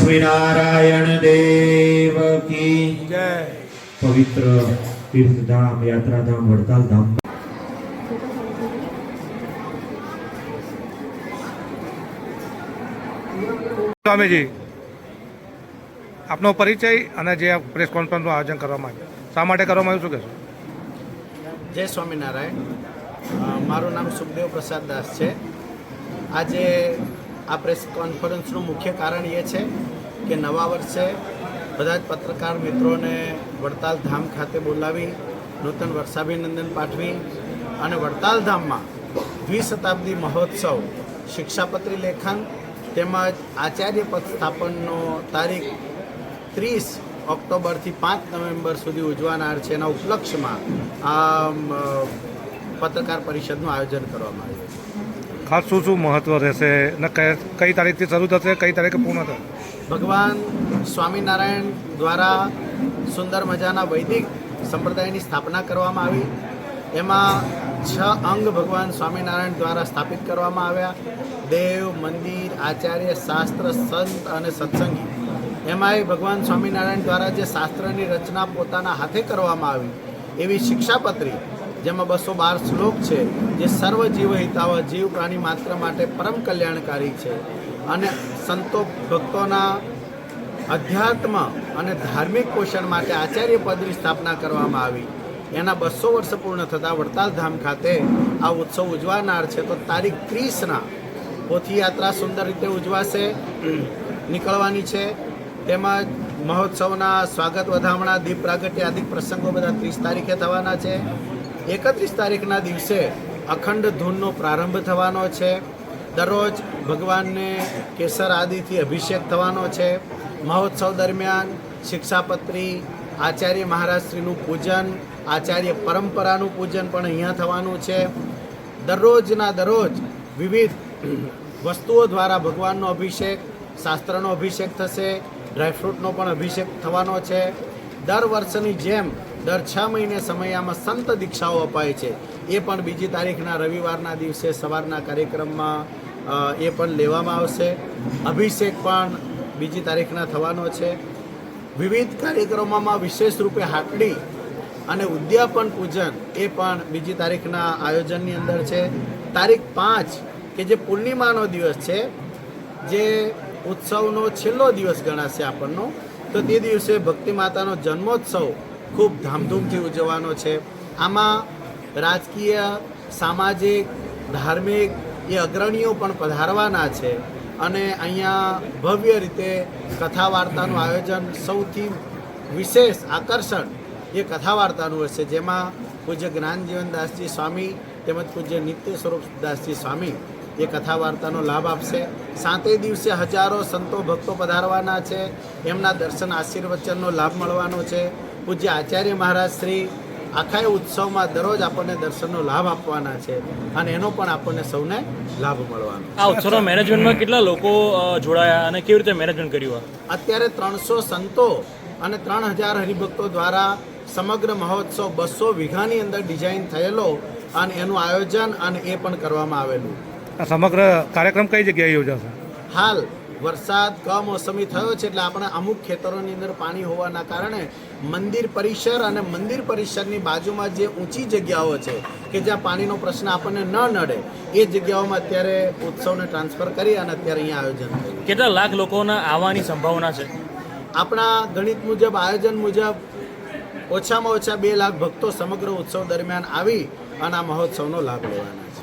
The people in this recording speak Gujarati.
लक्ष्मीनारायण देव की जय। पवित्र तीर्थ धाम यात्रा धाम वड़ताल धाम સ્વામીજી, આપનો પરિચય અને જે પ્રેસ કોન્ફરન્સનું આયોજન કરવામાં આવ્યું શા માટે કરવામાં આવ્યું, શું કહેશો? જય સ્વામિનારાયણ. મારું નામ સુખદેવ પ્રસાદ દાસ છે. આજે આ પ્રેસ કોન્ફરન્સનું મુખ્ય કારણ એ છે કે નવા વર્ષે બધા જ પત્રકાર મિત્રોને વડતાલ ધામ ખાતે બોલાવી નૂતન વર્ષાભિનંદન પાઠવી અને વડતાલ ધામમાં દ્વિશતાબ્દી મહોત્સવ, શિક્ષાપત્રી લેખન તેમજ આચાર્ય પદ સ્થાપનનો તારીખ 30 ઓક્ટોબરથી 5 નવેમ્બર સુધી ઉજવાનાર છે. એના ઉપલક્ષમાં આ પત્રકાર પરિષદનું આયોજન કરવામાં આવ્યું છે. ખાસ શું શું મહત્વ રહેશે ને કઈ તારીખથી શરૂ થશે, કઈ તારીખે પૂર્ણ થશે? ભગવાન સ્વામિનારાયણ દ્વારા સુંદર મજાના વૈદિક સંપ્રદાયની સ્થાપના કરવામાં આવી. એમાં 6 અંગ ભગવાન સ્વામિનારાયણ દ્વારા સ્થાપિત કરવામાં આવ્યા: દેવ, મંદિર, આચાર્ય, શાસ્ત્ર, સંત અને સત્સંગી. એમાંય ભગવાન સ્વામિનારાયણ દ્વારા જે શાસ્ત્રની રચના પોતાના હાથે કરવામાં આવી એવી શિક્ષાપત્રી, જેમાં 212 શ્લોક છે, જે સર્વ જીવ હિતાવ, જીવ પ્રાણી માત્ર માટે પરમ કલ્યાણકારી છે અને સંતો ભક્તોના અધ્યાત્મ અને ધાર્મિક પોષણ માટે આચાર્ય પદની સ્થાપના કરવામાં આવી. એના 200 વર્ષ પૂર્ણ થતાં વડતાલ ધામ ખાતે આ ઉત્સવ ઉજવાનાર છે. તો તારીખ 30ના પોથીયાત્રા સુંદર રીતે ઉજવાશે, નીકળવાની છે. તેમજ મહોત્સવના સ્વાગત વધામણા, દીપ પ્રાગટ્ય આદિ પ્રસંગો બધા 30 તારીખે થવાના છે. 31 તારીખના દિવસે અખંડ ધૂનનો પ્રારંભ થવાનો છે. દરરોજ ભગવાનને કેસર આદિથી અભિષેક થવાનો છે. મહોત્સવ દરમિયાન શિક્ષાપત્રી, આચાર્ય મહારાજશ્રીનું પૂજન, આચાર્ય પરંપરાનું પૂજન પણ અહીંયા થવાનું છે. દરરોજના દરરોજ વિવિધ વસ્તુઓ દ્વારા ભગવાનનો અભિષેક, શાસ્ત્રનો અભિષેક થશે, ડ્રાયફ્રૂટનો પણ અભિષેક થવાનો છે. દર વર્ષની જેમ દર 6 મહિને સમયમાં સંત દીક્ષાઓ અપાય છે. એ પણ 2 તારીખના રવિવારના દિવસે સવારના કાર્યક્રમમાં એ પણ લેવામાં આવશે. અભિષેક પણ 2 તારીખના થવાનો છે. વિવિધ કાર્યક્રમોમાં વિશેષ રૂપે હાટડી અને ઉદ્યાપન પૂજન એ પણ 2 તારીખના આયોજનની અંદર છે. તારીખ 5 કે જે પૂર્ણિમાનો દિવસ છે, જે ઉત્સવનો છેલ્લો દિવસ ગણાશે આપણનો, તો તે દિવસે ભક્તિ માતાનો જન્મોત્સવ ખૂબ ધામધૂમથી ઉજવવાનો છે. આમાં રાજકીય, સામાજિક, ધાર્મિક એ અગ્રણીઓ પણ પધારવાના છે અને અહીંયા ભવ્ય રીતે કથા વાર્તાનું આયોજન, સૌથી વિશેષ આકર્ષણ એ કથા વાર્તાનું હશે, જેમાં પૂજ્ય જ્ઞાનજીવનદાસજી સ્વામી તેમજ પૂજ્ય નિત્ય સ્વરૂપદાસજી સ્વામી એ કથા વાર્તાનો લાભ આપશે. 7 દિવસે હજારો સંતો ભક્તો પધારવાના છે. એમના દર્શન આશીર્વચનનો લાભ મળવાનો છે. પૂજ્ય આચાર્ય મહારાજ શ્રી આખા ઉત્સવમાં દરરોજ આપણને દર્શનનો લાભ આપવાના છે અને એનો પણ આપણને સૌને લાભ મળવાનો. આ ઉત્સવના મેનેજમેન્ટમાં કેટલા લોકો જોડાયા અને કેવી રીતે મેનેજમેન્ટ કર્યું? અત્યારે 300 સંતો અને 3000 હરિભક્તો દ્વારા સમગ્ર મહોત્સવ 200 વીઘાની અંદર ડિઝાઇન થયેલો અને એનું આયોજન અને એ પણ કરવામાં આવેલું. આ સમગ્ર કાર્યક્રમ કઈ જગ્યાએ યોજાશે? હાલ વરસાદ કમોસમી થયો છે, એટલે આપણે અમુક ખેતરોની અંદર પાણી હોવાના કારણે મંદિર પરિસર અને મંદિર પરિસરની બાજુમાં જે ઊંચી જગ્યાઓ છે કે જ્યાં પાણીનો પ્રશ્ન આપણને ન નડે એ જગ્યાઓમાં અત્યારે ઉત્સવને ટ્રાન્સફર કરી અને અત્યારે અહીંયા આયોજન થયું. કેટલા લાખ લોકોના આવવાની સંભાવના છે? આપણા ગણિત મુજબ, આયોજન મુજબ ઓછામાં ઓછા 2 લાખ ભક્તો સમગ્ર ઉત્સવ દરમિયાન આવી અને આ મહોત્સવનો લાભ લેવાના છે.